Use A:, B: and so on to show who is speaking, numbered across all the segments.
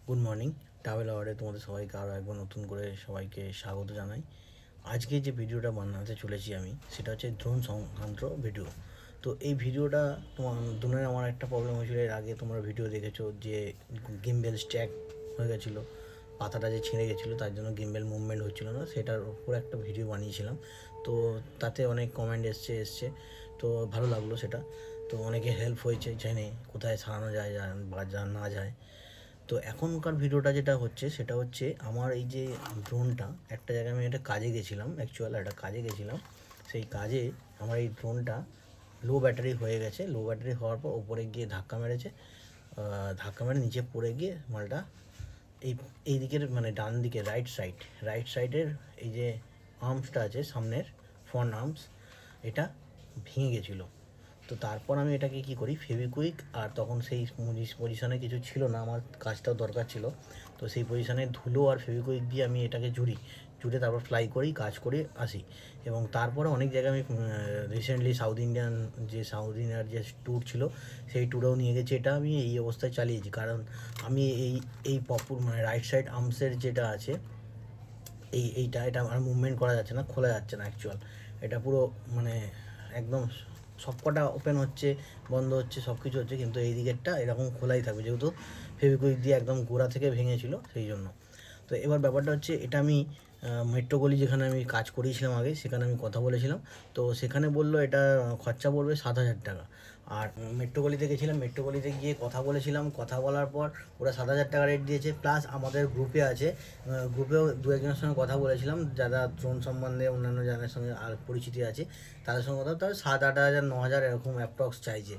A: Good morning. Travel আওয়ারে তোমাদের সবাইকে আরও একবার নতুন করে সবাইকে স্বাগত জানাই। আজকে যে ভিডিওটা বানাতে চলেছি আমি, সেটা হচ্ছে ড্রোন সংক্রান্ত ভিডিও। তো এই ভিডিওটা তোমার ড্রোনের আমার একটা প্রবলেম হয়েছিল, এর আগে তোমরা ভিডিও দেখেছো যে গিম্বেল স্ট্যাক হয়ে গেছিলো, পাতাটা যে ছিঁড়ে গেছিলো, তার জন্য গিম্বেল মুভমেন্ট হচ্ছিলো না। সেটার উপর একটা ভিডিও বানিয়েছিলাম। তো তাতে অনেক কমেন্ট এসছে, তো ভালো লাগলো সেটা। তো অনেকে হেল্প হয়েছে, জেনে কোথায় সারানো যায় বা না যায়। তো এখনকার ভিডিওটা যেটা হচ্ছে সেটা হচ্ছে আমার এই যে ড্রোনটা, একটা জায়গায় আমি একটা কাজে গেছিলাম, একটা কাজে গেছিলাম। সেই কাজে আমার এই ড্রোনটা লো ব্যাটারি হয়ে গেছে। লো ব্যাটারি হওয়ার পর ওপরে গিয়ে ধাক্কা মেরেছে, ধাক্কা মেরে নিচে পড়ে গিয়ে মালটা এই দিকের মানে ডান দিকে রাইট সাইডের এই যে আর্মসটা আছে সামনের, ফ্রন্ট আর্মস, এটা ভেঙে গেছিলো। তো তারপর আমি এটাকে কী করি, ফেভিকুইক, আর তখন সেই পজিশনে কিছু ছিল না, আমার কাজটাও দরকার ছিল, তো সেই পজিশনে ধুলো আর ফেভিকুইক দিয়ে আমি এটাকে জুড়ে তারপর ফ্লাই করি, কাজ করে আসি। এবং তারপরে অনেক জায়গায় আমি রিসেন্টলি সাউথ ইন্ডিয়ার যে ট্যুর ছিল, সেই ট্যুরেও নিয়ে গেছি। এটা আমি এই অবস্থায় চালিয়েছি, কারণ আমি এই মানে রাইট সাইড আর্মসের যেটা আছে, এটা আমার মুভমেন্ট করা যাচ্ছে না, খোলা যাচ্ছে না অ্যাকচুয়াল। এটা পুরো মানে একদম সবকটা ওপেন হচ্ছে, বন্ধ হচ্ছে, সব কিছু হচ্ছে, কিন্তু এই দিকেরটা এরকম খোলাই থাকবে, যেহেতু ফেভিকুইক দিয়ে একদম গোড়া থেকে ভেঙেছিল সেই জন্য। তো এবার ব্যাপারটা হচ্ছে, এটা আমি মেট্রো গলি যেখানে আমি কাজ করিয়েছিলাম আগে, সেখানে আমি কথা বলেছিলাম। তো সেখানে বললো এটা খরচা পড়বে 7,000 টাকা। আর মেট্রো গলিতে গেছিলাম, মেট্রো গলিতে গিয়ে কথা বলেছিলাম, কথা বলার পর ওরা 7,000 টাকা রেট দিয়েছে। প্লাস আমাদের গ্রুপে আছে, গ্রুপেও দু একজনের সঙ্গে কথা বলেছিলাম, যারা ড্রোন সম্বন্ধে অন্যান্য জনের সঙ্গে আর পরিচিতি আছে, তাদের সঙ্গে কথা, তাহলে 7-8 হাজার 9,000 এরকম অ্যাপ্রক্স চাইছে।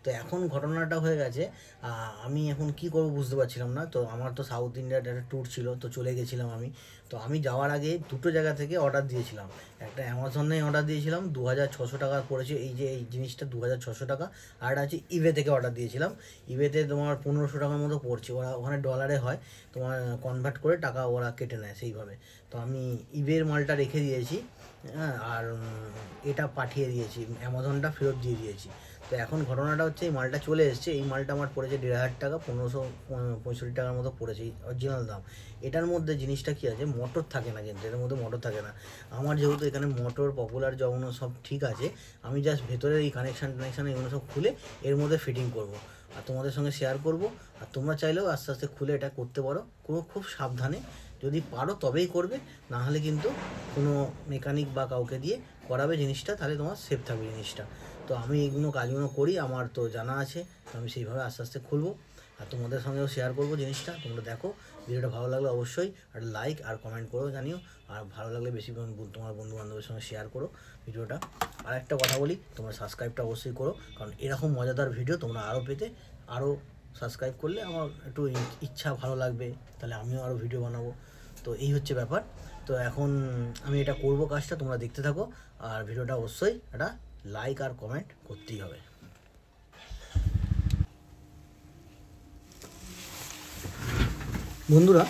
A: তো এখন ঘটনাটা হয়ে গেছে, আমি এখন কি করব বুঝতে পারছিলাম না। তো আমার তো সাউথ ইন্ডিয়ার একটা ট্যুর ছিল, তো চলে গেছিলাম আমি। তো আমি যাওয়ার আগে দুটো জায়গা থেকে অর্ডার দিয়েছিলাম। একটা অ্যামাজনে অর্ডার দিয়েছিলাম, 2,600 টাকা পড়েছে এই জিনিসটা, 2,600 টাকা। আর একটা আছে ইবে থেকে অর্ডার দিয়েছিলাম। ইবেতে তোমার 1,500 টাকার মতো পড়ছে, ওরা ওখানে ডলারে হয়, তোমার কনভার্ট করে টাকা ওরা কেটে নেয় সেইভাবে। তো আমি ইবের মালটা রেখে দিয়েছি, হ্যাঁ, আর এটা পাঠিয়ে দিয়েছি, অ্যামাজনটা ফেরত দিয়ে দিয়েছি। তো এখন ঘটনাটা হচ্ছে, এই মালটা চলে এসছে, এই মালটা আমার পড়েছে 1,500 টাকা, 1,565 টাকার মতো পড়েছে অরিজিনাল দাম। এটার মধ্যে জিনিসটা কী আছে, মোটর থাকে না, কিন্তু এটার মধ্যে মোটর থাকে না। আমার যেহেতু এখানে মোটর পপুলার যখন সব ঠিক আছে, আমি জাস্ট ভেতরে এই কানেকশান এগুলো সব খুলে এর মধ্যে ফিটিং করব, আর তোমাদের সঙ্গে শেয়ার করব। আর তোমরা চাইলেও আস্তে আস্তে খুলে এটা করতে পারো, খুব সাবধানে, যদি পারো তবেই করবে, না হলে কিন্তু কোনো মেকানিক বা কাউকে দিয়ে করাবে জিনিসটা, তাহলে তোমার সেফ থাকবে জিনিসটা। তো আমি এইগুলো কাজগুলো করি, আমার তো জানা আছে, তো আমি সেইভাবে আস্তে আস্তে খুলবো, আর তোমাদের সঙ্গেও শেয়ার করবো জিনিসটা। তোমরা দেখো, ভিডিওটা ভালো লাগলে অবশ্যই আর লাইক আর কমেন্ট করো, জানিও। আর ভালো লাগলে বেশি তোমার বন্ধু বান্ধবের সঙ্গে শেয়ার করো ভিডিওটা। আর একটা কথা বলি, তোমরা সাবস্ক্রাইবটা অবশ্যই করো, কারণ এরকম মজাদার ভিডিও তোমরা আরও পেতে, আরও সাবস্ক্রাইব করলে আমার একটু ইচ্ছা ভালো লাগবে, তাহলে আমিও আরও ভিডিও বানাবো। তো এই হচ্ছে ব্যাপার। তো এখন আমি এটা করবো, কাজটা তোমরা দেখতে থাকো, আর ভিডিওটা অবশ্যই একটা লাইক আর কমেন্ট করতেই হবে। বন্ধুরা,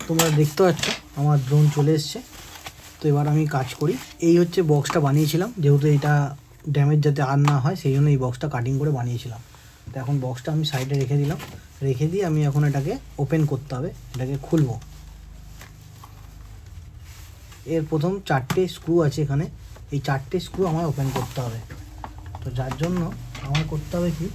A: তোমরা দেখতে পাচ্ছ আমার ড্রোন চলে এসছে। তো এবার আমি কাজ করি। এই হচ্ছে বক্সটা বানিয়েছিলাম, যেহেতু এটা ড্যামেজ যাতে আর না হয় সেই জন্য এই বক্সটা কাটিং করে বানিয়েছিলাম। তো এখন বক্সটা আমি সাইডে রেখে দিলাম, রেখে দিয়ে আমি এখন এটাকে ওপেন করতে হবে, এটাকে খুলবো। এর প্রথম 4টে স্ক্রু আছে এখানে, এই 4টে স্ক্রু আমার ওপেন করতে হবে। তো যার জন্য আমার করতে হবে কি,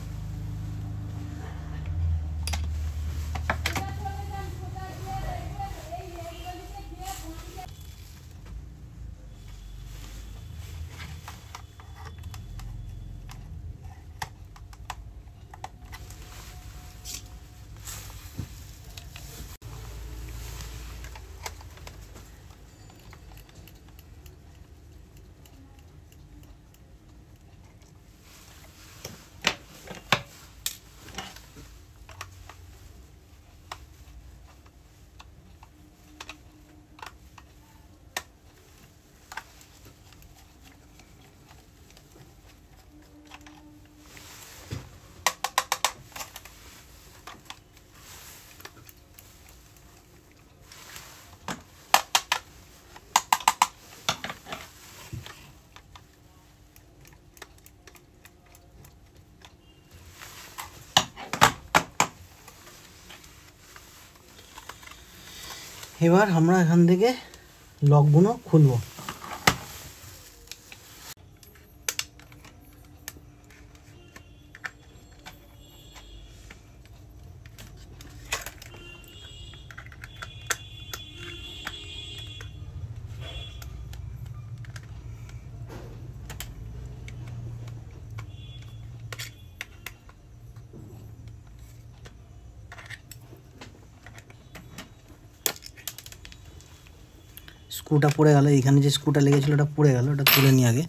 A: এবার আমরা এখান থেকে লকগুলো খুলব। স্ক্রুটা পড়ে গেল, এখানে যে স্ক্রুটা লেগেছিল ওটা পড়ে গেল, ওটা তুলে নিই আগে।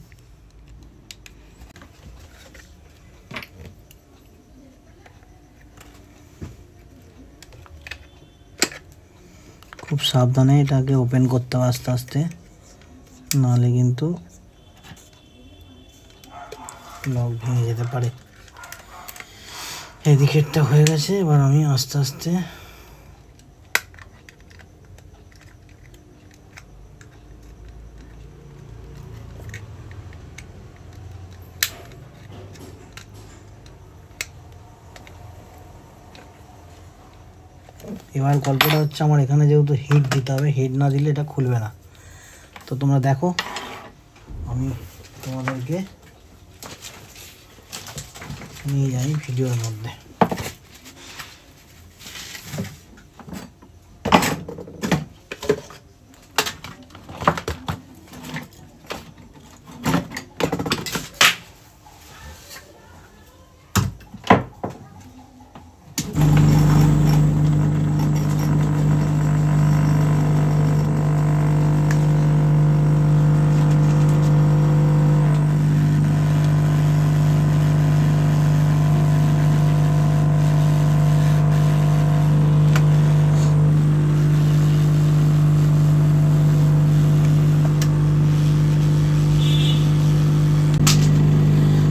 A: খুব সাবধানে এটাকে ওপেন করতে হবে আস্তে আস্তে, নাহলে কিন্তু লক ভেঙে যেতে পারে। এদিকেরটা হয়ে গেছে, এবার আমি আস্তে আস্তে এবার গল্পটা হচ্ছে আমার এখানে যেহেতু হিট দিতে হবে, হিট না দিলে এটা খুলবে না। তো তোমরা দেখো, আমি তোমাদেরকে নিয়ে যাই ভিডিওর মধ্যে।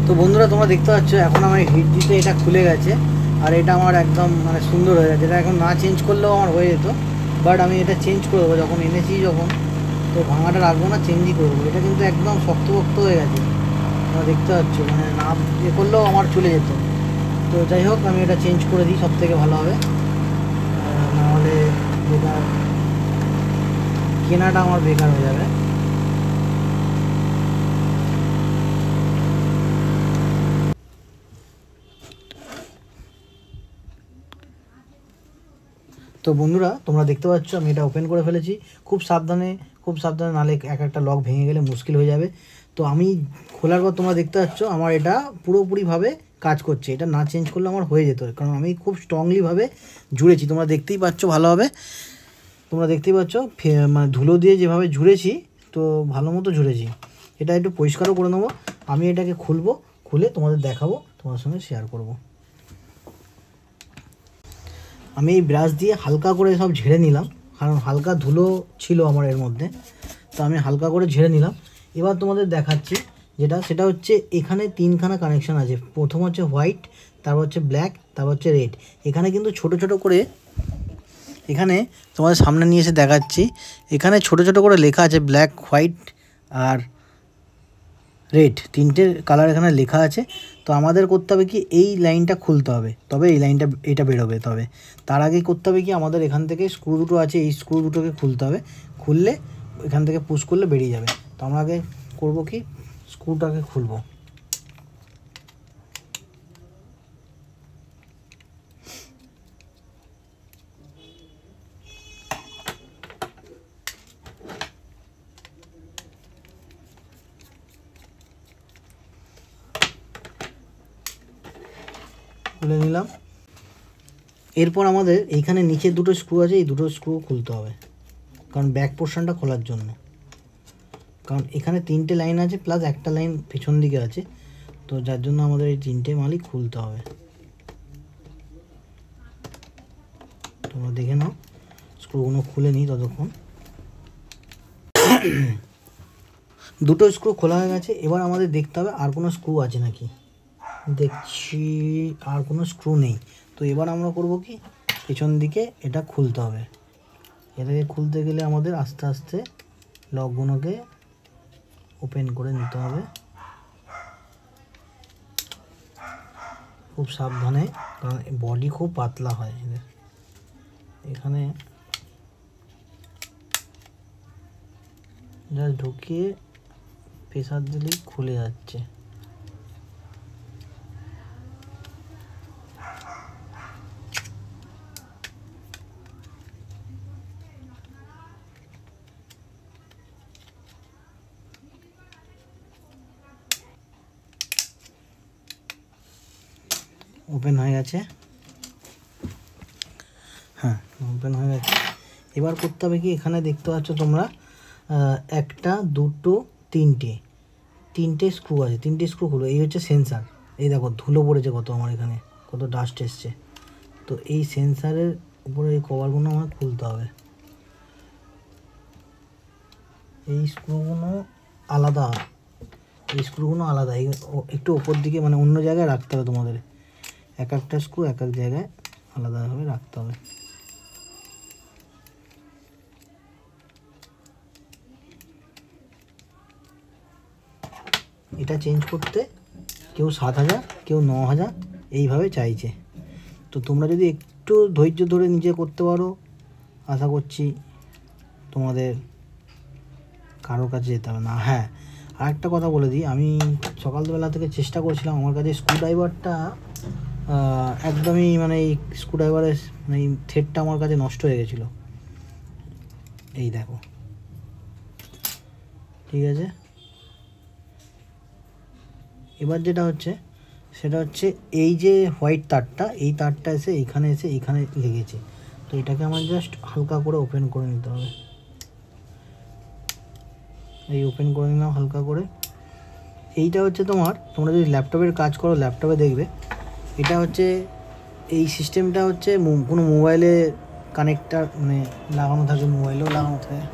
A: তো বন্ধুরা, তোমরা দেখতে পাচ্ছ এখন আমার হিট দিতে এটা খুলে গেছে, আর এটা আমার একদম মানে সুন্দর হয়ে গেছে। এটা এখন না চেঞ্জ করলেও আমার হয়ে যেত, বাট আমি এটা চেঞ্জ করে দেবো যখন এনেছি, যখন তো ভাঙাটা রাখবো না, চেঞ্জই করে দেবো। এটা কিন্তু একদম শক্তপোক্ত হয়ে গেছে, তোমরা দেখতে পাচ্ছ, মানে না ইয়ে করলেও আমার চলে যেত। তো যাই হোক, আমি এটা চেঞ্জ করে দিই, সব থেকে ভালো হবে, নাহলে বেকার কেনাটা আমার বেকার হয়ে যাবে। তো বন্ধুরা, তোমরা দেখতে পাচ্ছ আমি এটা ওপেন করে ফেলেছি। খুব সাবধানে নাহলে এক একটা লক ভেঙে গেলে মুশকিল হয়ে যাবে। তো আমি খোলার পর তোমরা দেখতে পাচ্ছ আমার এটা পুরোপুরিভাবে কাজ করছে। এটা না চেঞ্জ করলে আমার হয়ে যেত, কারণ আমি খুব স্ট্রংলিভাবে জুড়েছি। তোমরা দেখতেই পাচ্ছ ভালোভাবে, তোমরা দেখতেই পাচ্ছ মানে ধুলো দিয়ে যেভাবে জুড়েছি, তো ভালো মতো জুড়েছি। এটা একটু পরিষ্কারও করে নেবো। আমি এটাকে খুলবো, খুলে তোমাদের দেখাবো, তোমার সঙ্গে শেয়ার করব। আমি এই ব্রাশ দিয়ে হালকা করে সব ঝেড়ে নিলাম, কারণ হালকা ধুলো ছিল আমার এর মধ্যে, তো আমি হালকা করে ঝেড়ে নিলাম। এবার তোমাদের দেখাচ্ছি সেটা হচ্ছে এখানে তিনখানা কানেকশান আছে। প্রথম হচ্ছে হোয়াইট, তারপর হচ্ছে ব্ল্যাক, তারপর হচ্ছে রেড। এখানে কিন্তু ছোট ছোট করে, এখানে তোমাদের সামনে নিয়ে এসে দেখাচ্ছি, এখানে ছোট ছোট করে লেখা আছে ব্ল্যাক, হোয়াইট আর রেড, তিনটে কালার এখানে লেখা আছে। তো আমাদের করতে হবে কি, এই লাইনটা খুলতে হবে, তবে এই লাইনটা এটা বেরোবে। তবে তার আগে করতে হবে কি, আমাদের এখান থেকে স্ক্রু দুটো আছে, এই স্ক্রু দুটোকে খুলতে হবে। খুললে এখান থেকে পুশ করলে বেরিয়ে যাবে। তো আমরা আগে করবো কি, স্ক্রুটাকে খুলবো। খুলে নিলাম। এরপর আমাদের এইখানে নিচে দুটো স্ক্রু আছে, এই দুটো স্ক্রু খুলতে হবে, কারণ ব্যাক পোর্শনটা খোলার জন্য। কারণ এখানে তিনটে লাইন আছে, প্লাস একটা লাইন পেছন দিকে আছে, তো যার জন্য আমাদের এই তিনটে মালই খুলতে হবে। তোমরা দেখে নাও, স্ক্রুগুলো খুলে নিই ততক্ষণ। দুটো স্ক্রু খোলা হয়ে গেছে। এবার আমাদের দেখতে হবে আর কোনো স্ক্রু আছে নাকি। দেখছি আর কোনো স্ক্রু নেই। তো এবার আমরা করব কি, পেছন দিকে এটা খুলতে হবে। এটাকে খুলতে গেলে আমাদের আস্তে আস্তে লকগুলোকে ওপেন করে নিতে হবে, খুব সাবধানে, কারণ বডি খুব পাতলা হয়। এখানে জাস্ট ঢুকিয়ে প্রেসার দিলেই খুলে যাচ্ছে। ওপেন হয়ে গেছে। হ্যাঁ, ওপেন হয়ে গেছে। এবার করতে হবে কি, এখানে দেখতে পাচ্ছ তোমরা একটা, দুটো, তিনটে স্ক্রু আছে। তিনটে স্ক্রু খুলো। এই হচ্ছে সেন্সার। এই দেখো ধুলো পড়েছে কত, আমার এখানে কত ডাস্ট এসছে। তো এই সেন্সারের উপরে এই কভারগুলো আমার খুলতে হবে। এই স্ক্রুগুলো আলাদা, একটু ওপর দিকে মানে অন্য জায়গায় রাখতে হবে তোমাদের। এক একটা স্ক্রু এক এক জায়গায় আলাদাভাবে রাখতে হবে। এটা চেঞ্জ করতে কেউ 7,000, কেউ 9,000 এইভাবে চাইছে। তো তোমরা যদি একটু ধৈর্য ধরে নিজে করতে পারো, আশা করছি তোমাদের কারোর কাছে যেতে হবে না। হ্যাঁ, আর একটা কথা বলে দিই, আমি সকালবেলা থেকে চেষ্টা করছিলাম, আমার কাছে স্ক্রুড্রাইভারটা একদমই মানে এই স্ক্রুড্রাইভারের মানে এই থ্রেডটা আমার কাছে নষ্ট হয়ে গেছিলো। এই দেখো, ঠিক আছে। এবার যেটা হচ্ছে সেটা হচ্ছে এই যে হোয়াইট তারটা, এই তারটা এসে এইখানে লেগেছে। তো এটাকে আমার জাস্ট হালকা করে ওপেন করে নিতে হবে। এই ওপেন করে নিলাম হালকা করে। এইটা হচ্ছে তোমরা যদি ল্যাপটপের কাজ করো, ল্যাপটপে দেখবে এটা হচ্ছে এই সিস্টেমটা হচ্ছে কোনো মোবাইলে কানেক্টার মানে লাগানো থাকে, মোবাইলেও লাগানো থাকে।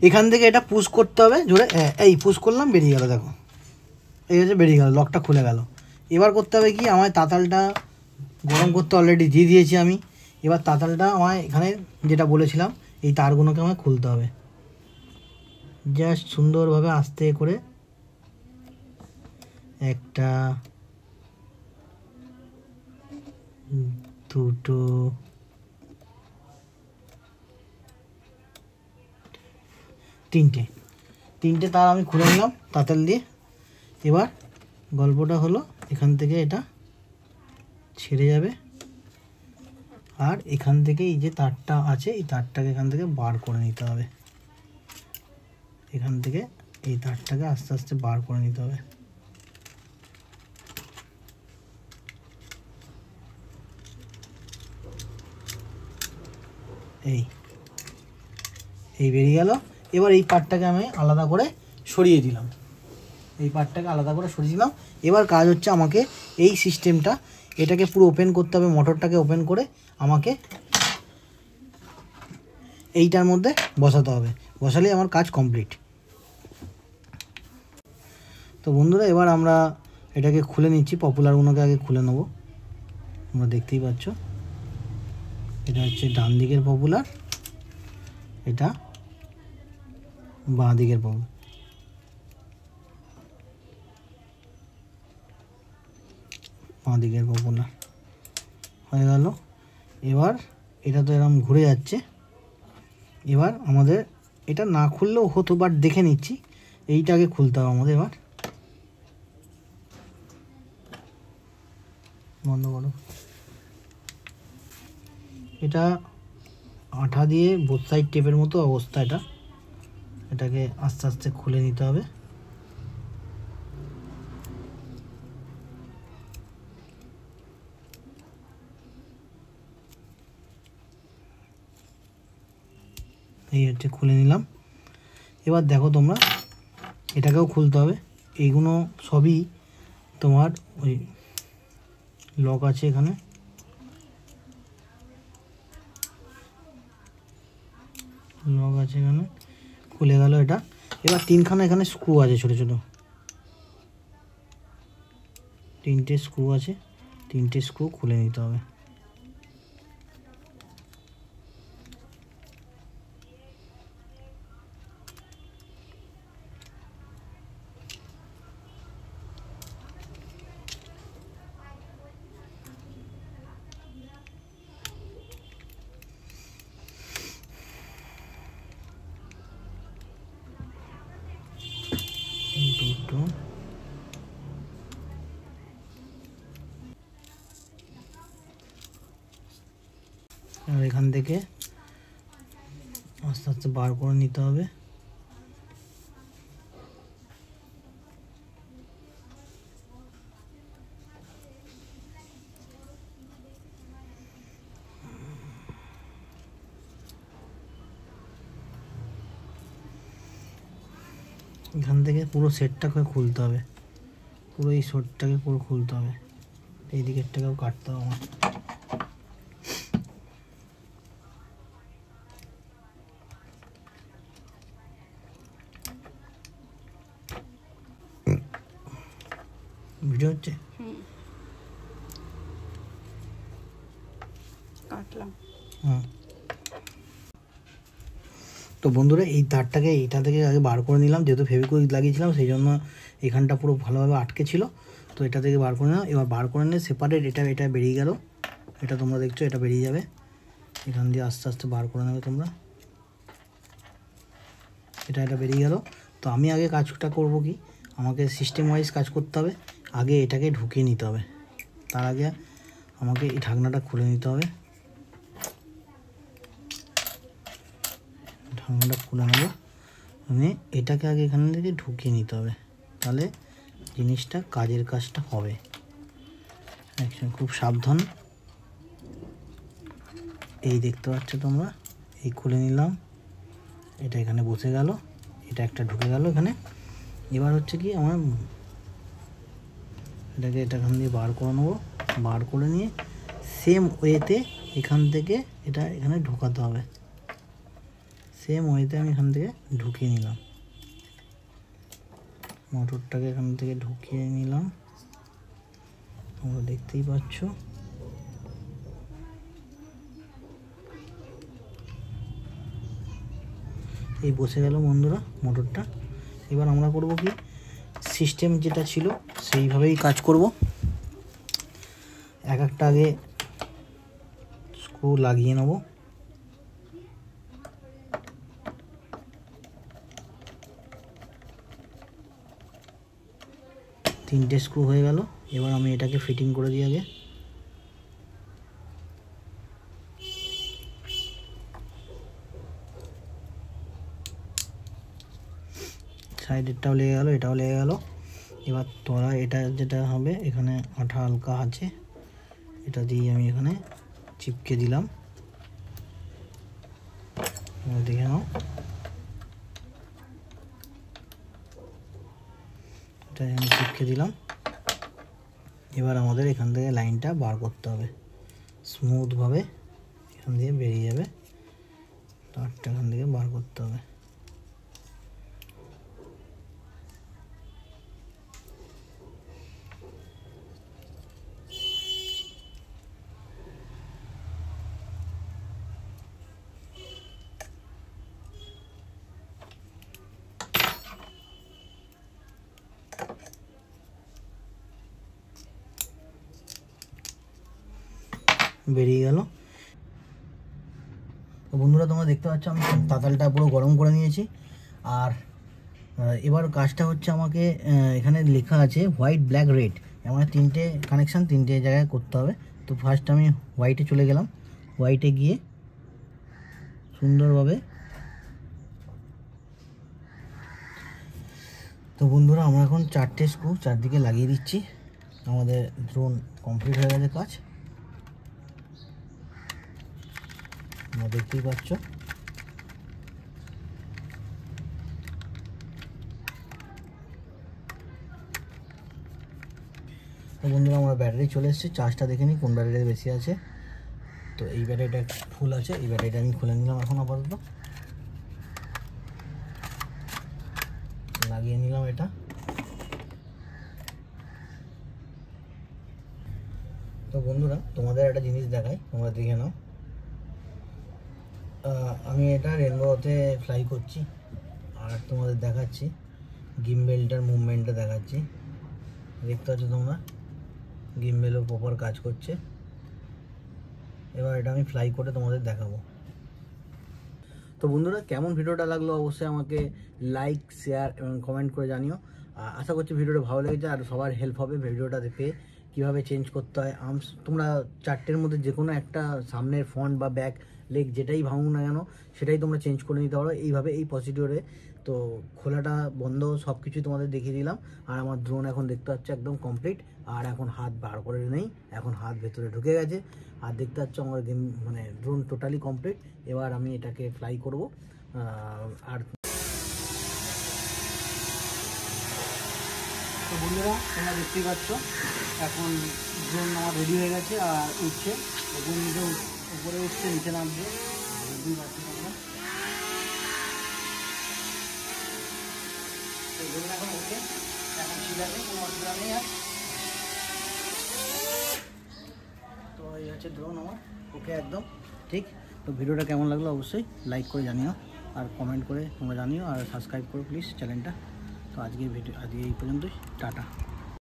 A: এখান থেকে এটা পুশ করতে হবে জোরে। এই পুশ করলাম, বেরিয়ে গেল। দেখো এই হচ্ছে বেরিয়ে গেল, লকটা খুলে গেল। এবার করতে হবে কি, আমার তাতালটা গরম করতে অলরেডি দিয়ে দিয়েছি আমি। এবার তাতালটা আমায় এখানে যেটা বলেছিলাম, এই তারগুলোকে আমায় খুলতে হবে। জাস্ট সুন্দরভাবে আস্তে করে একটা, দুটো, তিনটে তার আমি খুলে নিলাম তাতাল দিয়ে। এবার গল্পটা হলো, এখান থেকে এটা ছেড়ে যাবে, আর এখান থেকে এই যে তারটা আছে, এই তারটাকে এখান থেকে বার করে নিতে হবে। এখান থেকে এই তারটাকে আস্তে আস্তে বার করে নিতে হবে। এই বেরিয়ে গেল। এবার এই পার্টটাকে আমি আলাদা করে সরিয়ে দিলাম। এবার কাজ হচ্ছে আমাকে এই সিস্টেমটা, এটাকে পুরো ওপেন করতে হবে। মোটরটাকে ওপেন করে আমাকে এইটার মধ্যে বসাতে হবে। বসালেই আমার কাজ কমপ্লিট। তো বন্ধুরা, এবার আমরা এটাকে খুলে নিচ্ছি। পপুলারগুলোকে আগে খুলে নেবো। তোমরা দেখতেই পাচ্ছ, এটা হচ্ছে ডান দিকের পপুলার, এটা বাঁ দিকের পপুলার। হয়ে গেল। এবার এটা তো এরকম ঘুরে যাচ্ছে। এবার আমাদের এটা না খুললেও হতো, বাট দেখে নিচ্ছি। এইটাকে খুলতে হবে আমাদের। এবার বন্ধ করো। এটা আঠা দিয়ে বোথ সাইড টেপের মতো অবস্থা। এটাকে আস্তে আস্তে খুলে নিতে হবে। এই হচ্ছে খুলে নিলাম। এবার দেখো তোমরা, এটাকেও খুলতে হবে। এইগুলো সবই তোমার ওই লক আছে এখানে, খুলে গেল এটা। এবার তিনখানা এখানে স্ক্রু আছে, ছোট ছোট তিনটে স্ক্রু আছে। তিনটে স্ক্রু খুলে নিতে হবে। দুটো, আর এখান থেকে আস্তে আস্তে বার করে নিতে হবে। এখান থেকে পুরো সেটটাকে খুলতে হবে, পুরো এই সেটটাকে পুরো খুলতে হবে, এই দিকেরটাকেও কাটতে হবে আমার। ভিডিও হচ্ছে,
B: কাটলাম।
A: তো বন্ধুরা এই তারটাকে এইটা থেকে আগে বার করে নিলাম, যেহেতু ফেভিকুইক লাগিয়েছিলাম সেই জন্য এখানটা পুরো ভালোভাবে আটকে ছিল। তো এটা থেকে বার করে নিলাম। এবার বার করে নিলে সেপারেট এটা বেরিয়ে গেল, এটা তোমরা দেখছো এটা বেরিয়ে যাবে। এখান দিয়ে আস্তে আস্তে বার করে নেবে তোমরা, এটা বেরিয়ে গেল। তো আমি আগে কাজটা করব কি, আমাকে সিস্টেম ওয়াইজ কাজ করতে হবে। আগে এটাকে ঢুকিয়ে নিতে হবে, তার আগে আমাকে এই ঢাকনাটা খুলে নিতে হবে। ঢাকনাটা খুলে নেব, মানে এটাকে আগে এখান থেকে ঢুকিয়ে নিতে হবে, তাহলে জিনিসটা কাজটা হবে। খুব সাবধান। এই দেখতে পাচ্ছ তোমরা, এই খুলে নিলাম, এটা এখানে বসে গেল, এটা একটা ঢুকে গেল এখানে। এবার হচ্ছে কি আমার এটাকে এখান দিয়ে বার করে নেবো, বার করে নিয়ে সেম ওয়েতে এখান থেকে এটা এখানে ঢোকাতে হবে। সেম ওয়েতে আমি এখান থেকে ঢুকিয়ে নিলাম, মোটরটাকে এখান থেকে ঢুকিয়ে নিলাম, তোমরা দেখতেই পাচ্ছ। এই বসে গেল বন্ধুরা মোটরটা। এবার আমরা করব কি, সিস্টেম যেটা ছিল সেইভাবেই কাজ করব। একটা আগে স্ক্রু লাগিয়ে নেব, তিনটে স্ক্রু হয়ে গেল। এবার আমি এটাকে ফিটিং করে দিই আগে। সাইডেরটাও লেগে গেল, এটাও লেগে গেল। এবার তোরা এটা যেটা হবে, এখানে আঠা হালকা আছে, এটা দিয়ে আমি এখানে চিপকে দিলাম, দেখে নাও। এটা আমি চিপকে দিলাম। এবার আমাদের এখান থেকে লাইনটা বার করতে হবে, স্মুথভাবে এখান দিয়ে বেরিয়ে যাবে, তারটা এখান থেকে বার করতে হবে। বেরিয়ে গেল। তো বন্ধুরা তোমরা দেখতে পাচ্ছ আমি পাতালটা পুরো গরম করে নিয়েছি। আর এবার কাজটা হচ্ছে, আমাকে এখানে লেখা আছে হোয়াইট, ব্ল্যাক, রেড, আমার তিনটে কানেকশান তিনটে জায়গায় করতে হবে। তো ফার্স্ট আমি হোয়াইটে চলে গেলাম, হোয়াইটে গিয়ে সুন্দরভাবে, তো বন্ধুরা আমরা এখন চারটে স্ক্রু চারদিকে লাগিয়ে দিচ্ছি। আমাদের ড্রোন কমপ্লিট হয়ে গেছে কাজ, তোমরা দেখতেই পাচ্ছ। তো বন্ধুরা আমার ব্যাটারি চলে এসেছে, চার্জটা দেখে নিই কোন ব্যাটারিটা বেশি আছে। তো এই ব্যাটারিটা ফুল আছে, এই ব্যাটারিটা আমি খুলে নিলাম এখন আপাতত, লাগিয়ে নিলাম এটা। তো বন্ধুরা তোমাদের একটা জিনিস দেখাই, তোমরা দেখে নাও। আমি এটা রেনবোতে ফ্লাই করছি, আর তোমাদের দেখাচ্ছি গিম্বেলটার মুভমেন্টটা দেখাচ্ছি। দেখতে পাচ্ছ তোমরা, গিম্বেলও প্রপার কাজ করছে। এবার এটা আমি ফ্লাই করে তোমাদের দেখাবো। তো বন্ধুরা কেমন ভিডিওটা লাগলো অবশ্যই আমাকে লাইক, শেয়ার এবং কমেন্ট করে জানিও। আশা করছি ভিডিওটা ভালো লেগেছে আর সবার হেল্প হবে ভিডিওটা পেয়ে, কীভাবে চেঞ্জ করতে হয় আর্মস। তোমরা 4টের মধ্যে যে কোনো একটা সামনের ফ্রন্ট বা ব্যাক লেগ যেটাই ভাঙুক না কেন সেটাই তোমরা চেঞ্জ করে নিতে পারো এইভাবে, এই প্রসিডিওরে। তো খোলাটা বন্ধ সব কিছুই তোমাদের দেখিয়ে দিলাম। আর আমার ড্রোন এখন দেখতে পাচ্ছ একদম কমপ্লিট। আর এখন হাত বার করে নেই, এখন হাত ভেতরে ঢুকে গেছে। আর দেখতে পাচ্ছ আমার গেম মানে ড্রোন টোটালি কমপ্লিট। এবার আমি এটাকে ফ্লাই করব। আর তো বন্ধুরা তোমরা দেখতেই পাচ্ছ এখন ড্রোন আমার রেডি হয়ে গেছে আর উঠছে, উপরে উঠছে নিচে নামছে, বুঝতেই পারছো তোমরা। তো ড্রোন এখন ওকে, এখন ঠিক আছে, কোনো অসুবিধা নেই আর। তো এই হচ্ছে ড্রোন আমার ওকে একদম ঠিক। তো ভিডিওটা কেমন লাগলো অবশ্যই লাইক করে জানিও আর কমেন্ট করে তোমরা জানিও আর সাবস্ক্রাইব করো প্লিজ চ্যানেলটা। তো আজকে এই পর্যন্তই, টাটা।